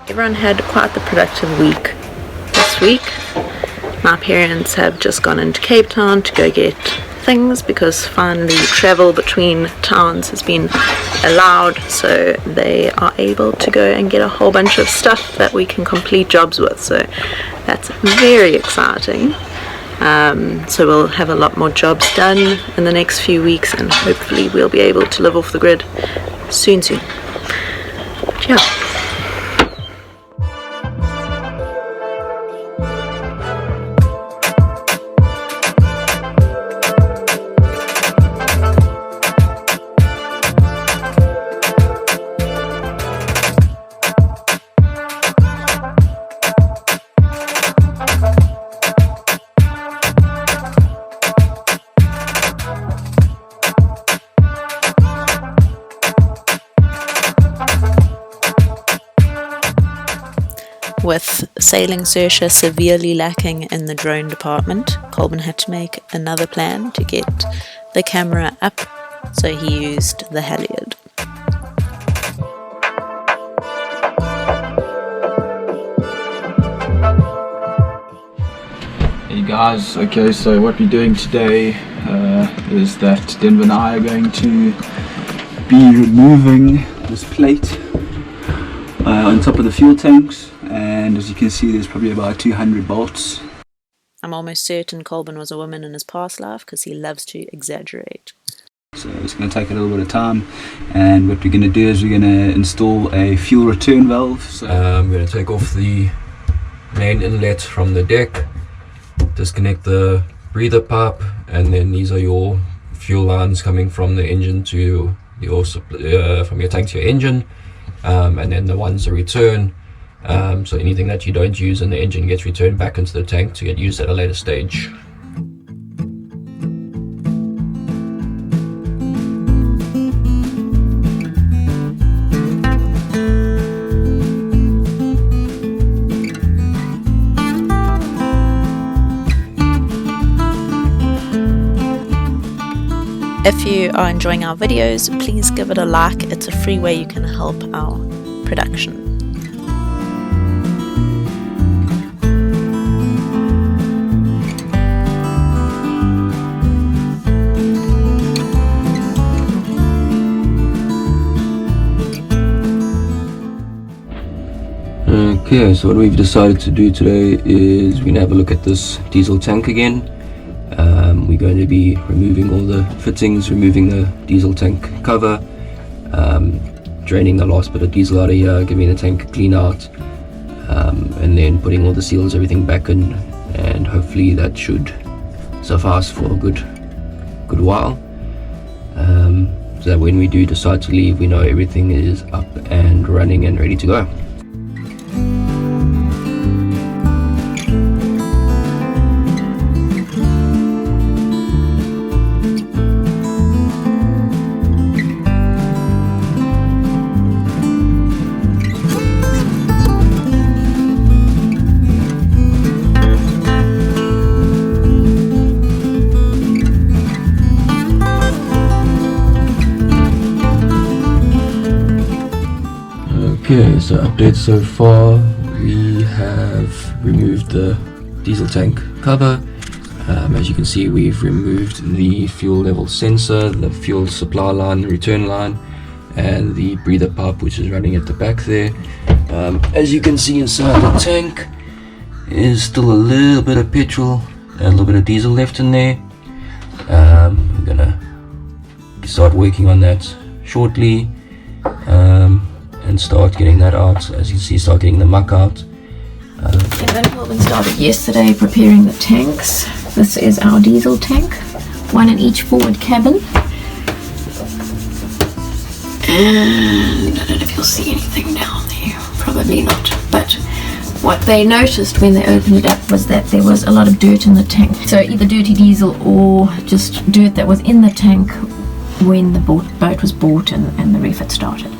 Everyone had quite the productive week this week. My parents have just gone into Cape Town to go get things because finally travel between towns has been allowed, so they are able to go and get a whole bunch of stuff that we can complete jobs with, so that's very exciting. So we'll have a lot more jobs done in the next few weeks, and hopefully we'll be able to live off the grid soon. But yeah. With sailing Saoirse severely lacking in the drone department, Colvin had to make another plan to get the camera up, so he used the halyard. Hey guys, okay, so what we're doing today is that Denver and I are going to be removing this plate on top of the fuel tanks, and as you can see there's probably about 200 bolts. I'm almost certain Colvin was a woman in his past life because he loves to exaggerate. So it's going to take a little bit of time, and what we're going to do is we're going to install a fuel return valve. So I'm going to take off the main inlet from the deck, disconnect the breather pipe, and then these are your fuel lines coming from the engine to your from your tank to your engine, and then the ones that return, so anything that you don't use in the engine gets returned back into the tank to get used at a later stage. If you are enjoying our videos, please give it a like. It's a free way you can help our production. Okay, so what we've decided to do today is we're going to have a look at this diesel tank again. We're going to be removing all the fittings, removing the diesel tank cover, draining the last bit of diesel out of here, giving the tank a clean out, and then putting all the seals, everything back in, and hopefully that should suffice for a good while, so that when we do decide to leave, we know everything is up and running and ready to go. Okay, so updates so far, we have removed the diesel tank cover. As you can see, we've removed the fuel level sensor, the fuel supply line, the return line, and the breather pipe which is running at the back there. As you can see inside the tank is still a little bit of petrol and a little bit of diesel left in there. I'm gonna start working on that shortly. And start getting that out. As you can see, start getting the muck out. Colvin started yesterday preparing the tanks. This is our diesel tank, one in each forward cabin. And I don't know if you'll see anything down there, probably not, but what they noticed when they opened it up was that there was a lot of dirt in the tank. So either dirty diesel or just dirt that was in the tank when the boat was bought and the refit started.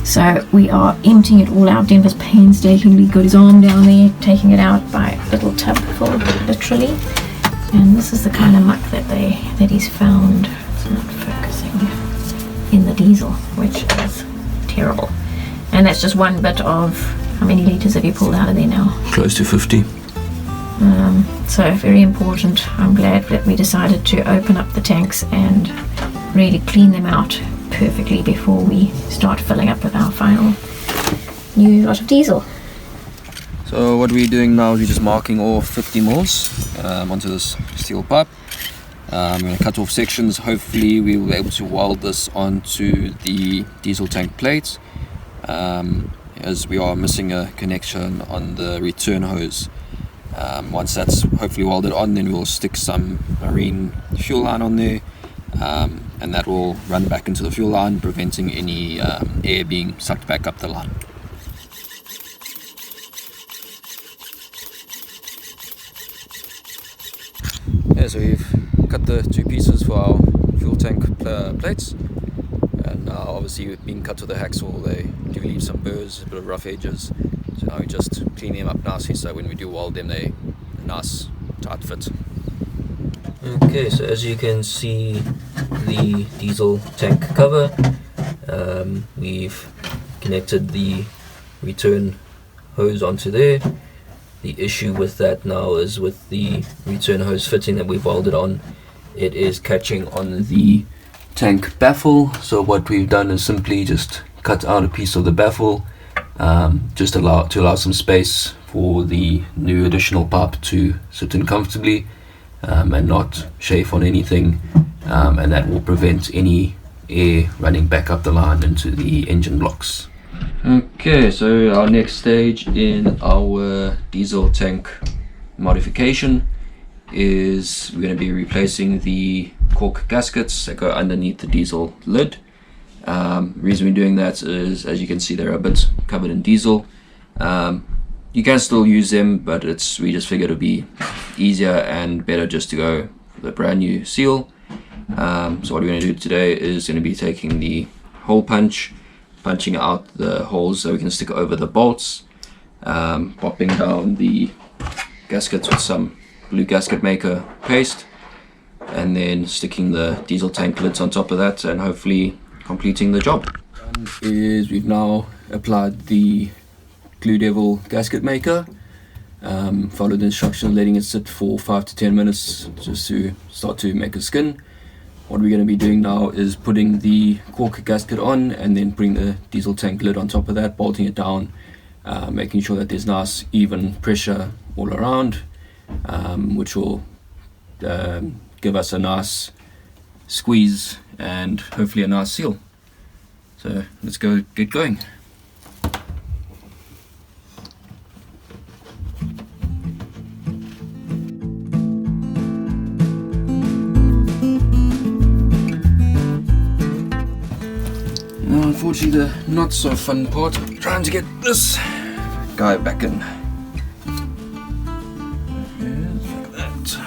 So we are emptying it all out. Denver's painstakingly got his arm down there, taking it out by a little tub full, literally. And this is the kind of muck that he's found. It's not focusing in the diesel, which is terrible. And that's just one bit of, how many litres have you pulled out of there now? Close to 50. So very important. I'm glad that we decided to open up the tanks and really clean them out perfectly before we start filling up with our final new lot of diesel. So what we're doing now is we're just marking off 50 mils onto this steel pipe. I'm going to cut off sections. Hopefully we will be able to weld this onto the diesel tank plate, as we are missing a connection on the return hose. Once that's hopefully welded on, then we'll stick some marine fuel line on there, and that will run back into the fuel line, preventing any air being sucked back up the line. Yeah, so we've cut the two pieces for our fuel tank plates, and now obviously being cut with a hacksaw, they do leave some burrs, a bit of rough edges. So now we just clean them up nicely, so when we do weld them, they a nice tight fit. Okay, so as you can see, the diesel tank cover, we've connected the return hose onto there. The issue with that now is with the return hose fitting that we've welded on, it is catching on the tank baffle. So what we've done is simply just cut out a piece of the baffle, just to allow some space for the new additional pipe to sit in comfortably, and not chafe on anything, and that will prevent any air running back up the line into the engine blocks. Okay, so our next stage in our diesel tank modification is we're going to be replacing the cork gaskets that go underneath the diesel lid. The reason we're doing that is, as you can see, they're a bit covered in diesel. You can still use them, but we just figured it would be easier and better just to go with a brand new seal. So what we're going to do today is going to be taking the hole punching out the holes so we can stick over the bolts, popping down the gaskets with some blue gasket maker paste, and then sticking the diesel tank lids on top of that, and hopefully completing the job. Is we've now applied the Glue Devil gasket maker, followed the instructions, letting it sit for 5 to 10 minutes just to start to make a skin. What we're going to be doing now is putting the cork gasket on, and then putting the diesel tank lid on top of that, bolting it down, making sure that there's nice even pressure all around, which will give us a nice squeeze and hopefully a nice seal. So let's go get going. Now, unfortunately, the not so fun part, trying to get this guy back in. Like that.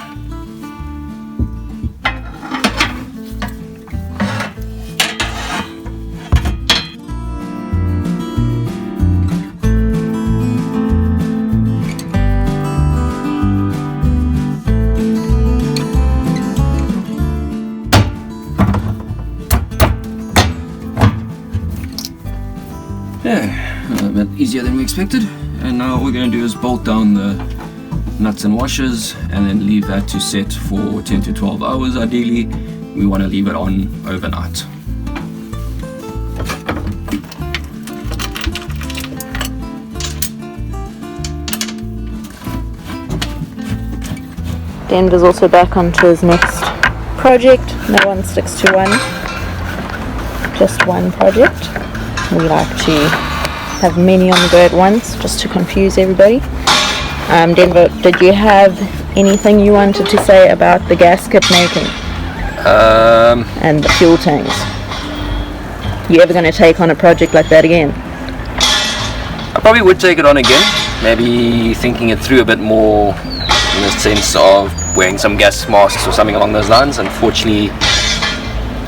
Yeah, a bit easier than we expected. And now what we're going to do is bolt down the nuts and washers, and then leave that to set for 10 to 12 hours. Ideally, we want to leave it on overnight. Denver's also back onto his next project. No one sticks to one, just one project. We like to have many on the go at once, just to confuse everybody. Denver, did you have anything you wanted to say about the gasket making and the fuel tanks? You ever going to take on a project like that again? I probably would take it on again. maybe thinking it through a bit more in the sense of wearing some gas masks or something along those lines. Unfortunately,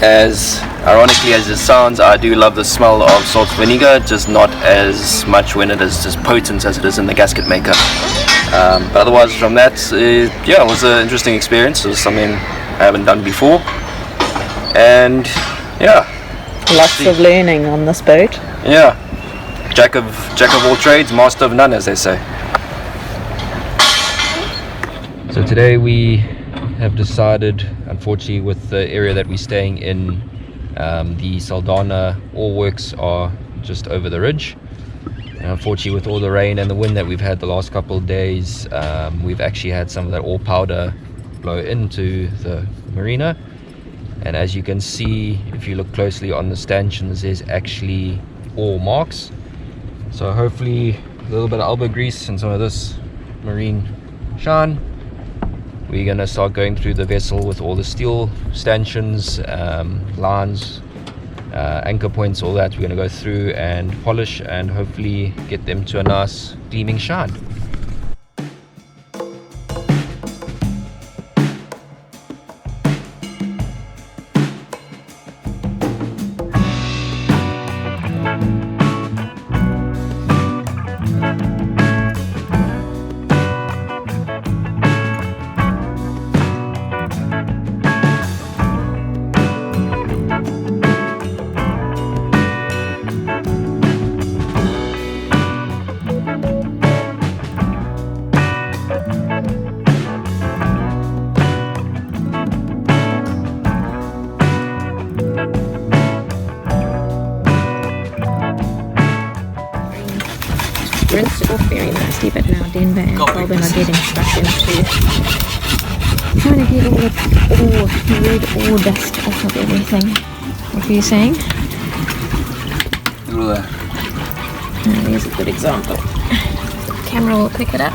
as ironically as it sounds, I do love the smell of salt vinegar, just not as much when it is as potent as it is in the gasket maker. But otherwise from that, yeah, it was an interesting experience. It was something I haven't done before, and yeah, Lots of learning on this boat. yeah, jack of all trades, master of none, as they say. So today we have decided, unfortunately with the area that we're staying in, the Saldanha ore works are just over the ridge. And unfortunately with all the rain and the wind that we've had the last couple of days, we've actually had some of that ore powder blow into the marina. And as you can see, if you look closely on the stanchions, there's actually ore marks. So hopefully a little bit of elbow grease and some of this marine shine, we're going to start going through the vessel with all the steel stanchions, lines, anchor points, all that. We're going to go through and polish and hopefully get them to a nice gleaming shine. Rinsed it off very nicely, but now Denver and Colburn are getting stuck into trying to get all the red ore dust off of everything. What were you saying? Look at that. There's a good example. The camera will pick it up.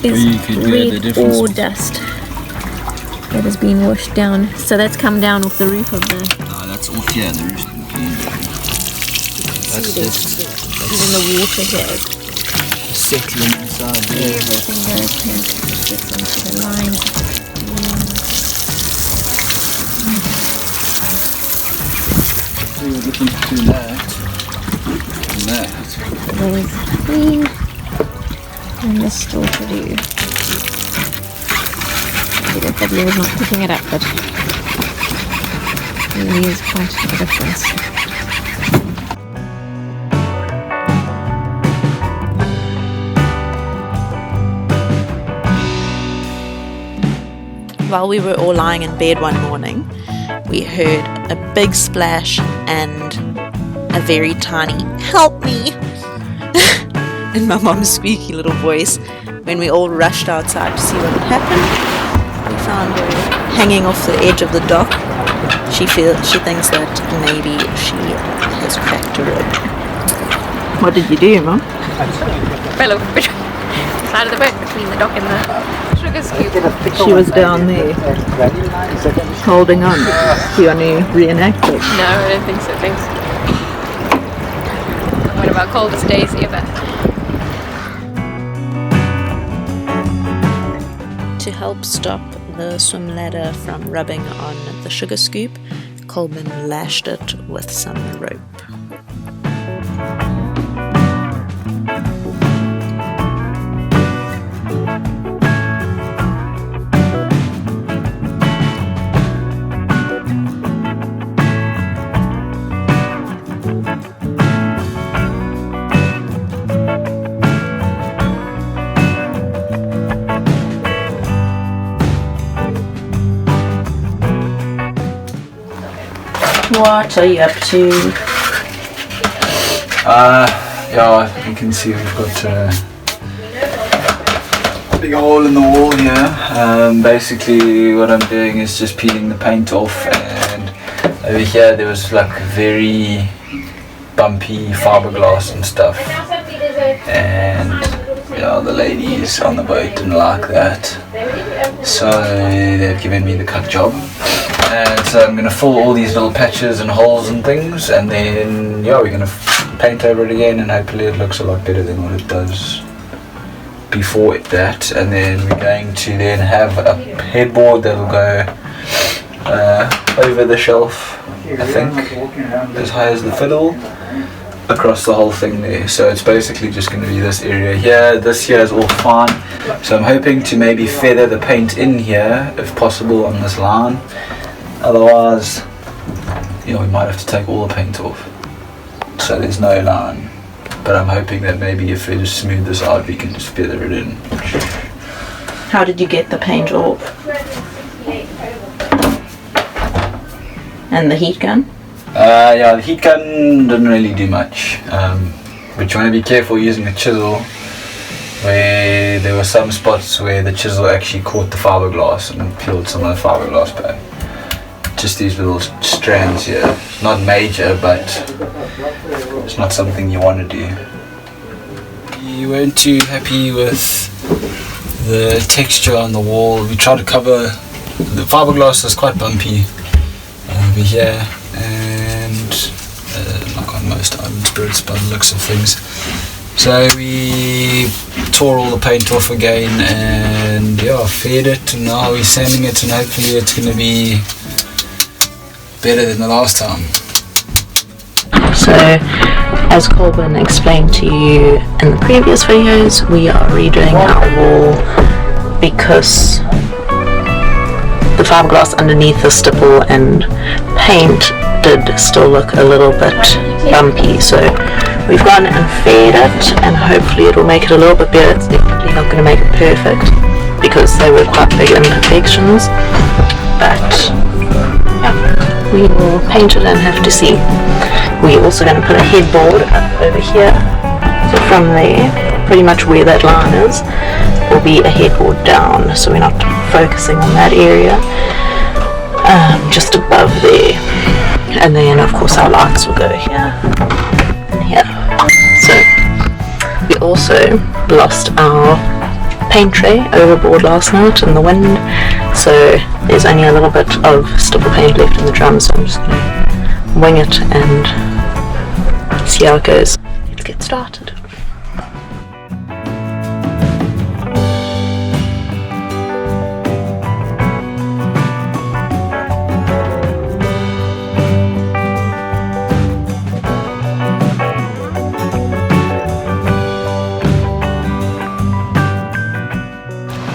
That is red ore dust that has been washed down. So that's come down off the roof of the... No, that's off here, the roof. That's just even the water here. settling inside there. Everything goes pink. It gets into the line. So we're looking to do that and that. So there's clean and there's still to do. The video is not picking it up, but it really is quite a difference. While we were all lying in bed one morning, we heard a big splash and a very tiny "help me" in my mom's squeaky little voice. When we all rushed outside to see what had happened, we found her hanging off the edge of the dock. She thinks that maybe she has cracked a rib. What did you do, Mom? Fell off the side of the boat between the dock and the sugar scoop. She was down there, holding on. Do you want to reenact it? No, I don't think so, thanks. One of our coldest days ever. To help stop the swim ladder from rubbing on the sugar scoop, Colburn lashed it with some rope. What are you up to? Yeah, you can see we've got a big hole in the wall here. Basically what I'm doing is just peeling the paint off, and over here there was like very bumpy fiberglass and stuff, and yeah, the ladies on the boat didn't like that, so they've given me the cut job. And So I'm going to fill all these little patches and holes and things, and then yeah, we're going to paint over it again, and hopefully it looks a lot better than what it does before that. And then we're going to then have a headboard that will go over the shelf, I think, as high as the fiddle, across the whole thing there. So it's basically just going to be this area here. This here is all fine, so I'm hoping to maybe feather the paint in here if possible on this line. Otherwise, you know, we might have to take all the paint off, so there's no line. But I'm hoping that maybe if we just smooth this out, we can just feather it in. How did you get the paint off? And the heat gun? Yeah, the heat gun didn't really do much. But you want to be careful using a chisel, where there were some spots where the chisel actually caught the fiberglass and peeled some of the fiberglass back. Just these little strands here. It's not major, but it's not something you want to do. You weren't too happy with the texture on the wall. We tried to cover, the fiberglass is quite bumpy over here, and like on most island birds by the looks of things. So we tore all the paint off again, and yeah, fed it, and now we're sanding it, and hopefully it's going to be better than the last time. So, as Colin explained to you in the previous videos, we are redoing our wall because the fiberglass underneath the stipple and paint did still look a little bit bumpy. So we've gone and fed it, and hopefully it'll make it a little bit better. It's definitely not going to make it perfect because they were quite big imperfections, but yeah, we will paint it and have to see. We're also going to put a headboard up over here, so from there, pretty much where that line is, will be a headboard down, so we're not focusing on that area, just above there. And then of course our lights will go here and here. So we also lost our paint tray overboard last night in the wind, so there's only a little bit of stipple paint left in the drum, so I'm just going to wing it and see how it goes. Let's get started.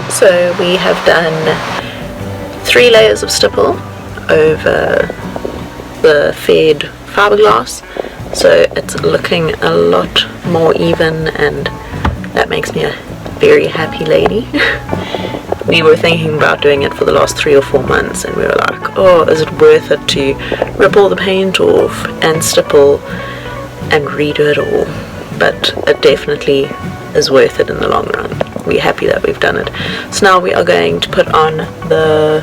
So we have done 3 layers of stipple over the fed fiberglass, so it's looking a lot more even, and that makes me a very happy lady. We were thinking about doing it for the last 3 or 4 months, and we were like, oh, is it worth it to rip all the paint off and stipple and redo it all? But it definitely is worth it in the long run. We're happy that we've done it. So now we are going to put on the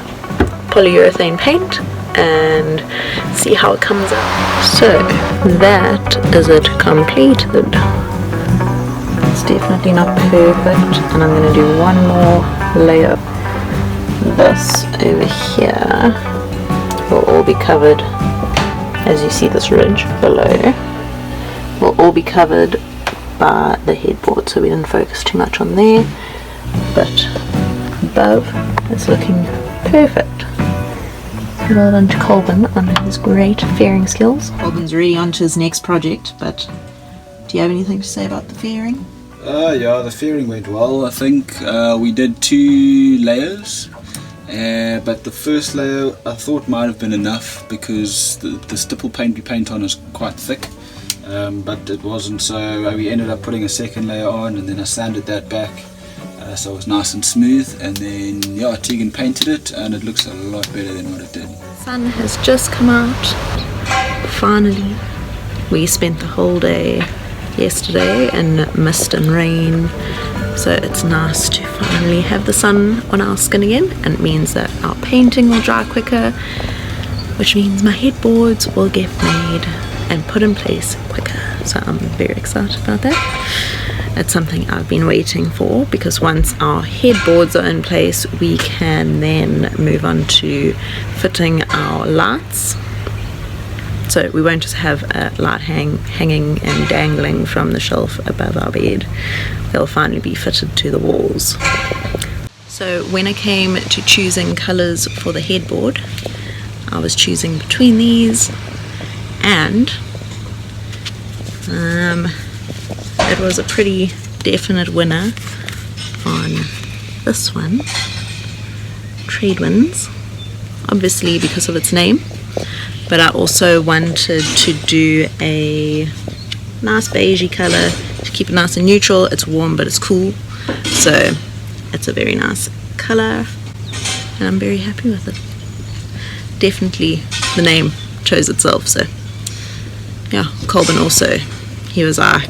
polyurethane paint and see how it comes out. So that is it completed. It's definitely not perfect, and I'm going to do one more layer. This over here will all be covered, as you see this ridge below, will all be covered by the headboard, so we didn't focus too much on there, but above it's looking perfect. Well done to Colvin on his great fairing skills. Colvin's really on to his next project, but do you have anything to say about the fairing? Yeah, the fairing went well. I think we did 2 layers, but the first layer I thought might have been enough because the stipple paint we paint on is quite thick. But it wasn't, so we ended up putting a second layer on, and then I sanded that back so it was nice and smooth, and then yeah, Tegan painted it, and it looks a lot better than what it did. The sun has just come out, finally. We spent the whole day yesterday in mist and rain, so it's nice to finally have the sun on our skin again, and it means that our painting will dry quicker, which means my headboards will get made and put in place quicker. so I'm very excited about that. It's something I've been waiting for, because once our headboards are in place, we can then move on to fitting our lights. So we won't just have a light hanging and dangling from the shelf above our bed. They'll finally be fitted to the walls. So when it came to choosing colours for the headboard, I was choosing between these, and it was a pretty definite winner on this one, Tradewinds, obviously because of its name, but I also wanted to do a nice beigey colour to keep it nice and neutral. It's warm but it's cool, so it's a very nice colour and I'm very happy with it. Definitely the name chose itself. So yeah, Colvin also, he was like,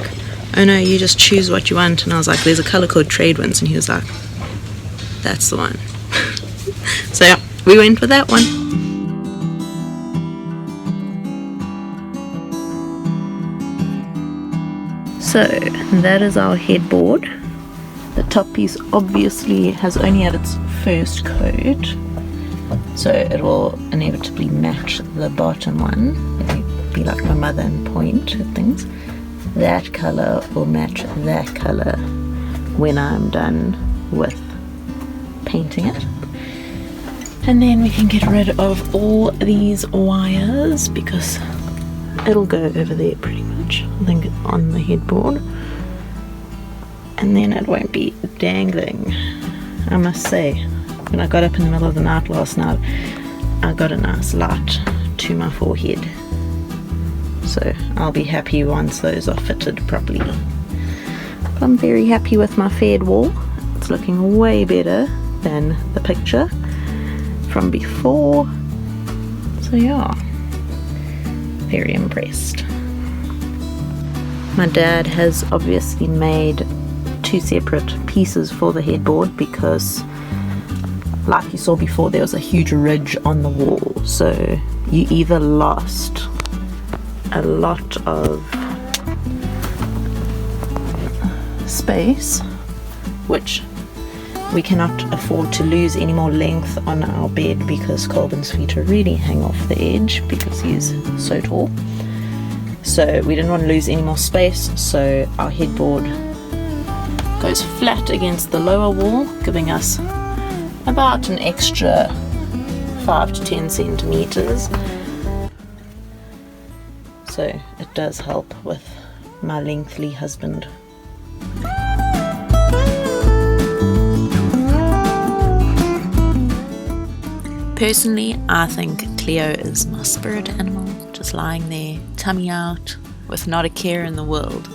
oh no, you just choose what you want, and I was like, there's a colour called Tradewinds, and he was like, that's the one. So yeah, we went with that one. So that is our headboard. The top piece obviously has only had its first coat, so it will inevitably match the bottom one. It'll be like my mother and point at things. That colour will match that colour when I'm done with painting it. And then we can get rid of all these wires, because it'll go over there pretty much, I think, on the headboard. And then it won't be dangling. I must say, when I got up in the middle of the night last night, I got a nice light to my forehead. So I'll be happy once those are fitted properly. But I'm very happy with my fed wall. It's looking way better than the picture from before. So yeah, very impressed. My dad has obviously made two separate pieces for the headboard, because like you saw before, there was a huge ridge on the wall, so you either lost a lot of space, which we cannot afford to lose any more length on our bed, because Colvin's feet really hang off the edge because he's so tall. So we didn't want to lose any more space, so our headboard goes flat against the lower wall, giving us about an extra 5 to 10 centimeters. So it does help with my lengthy husband. Personally, I think Cleo is my spirit animal, just lying there, tummy out, with not a care in the world.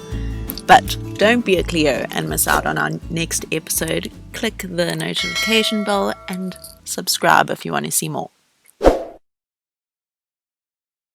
But don't be a Cleo and miss out on our next episode. Click the notification bell and subscribe if you want to see more.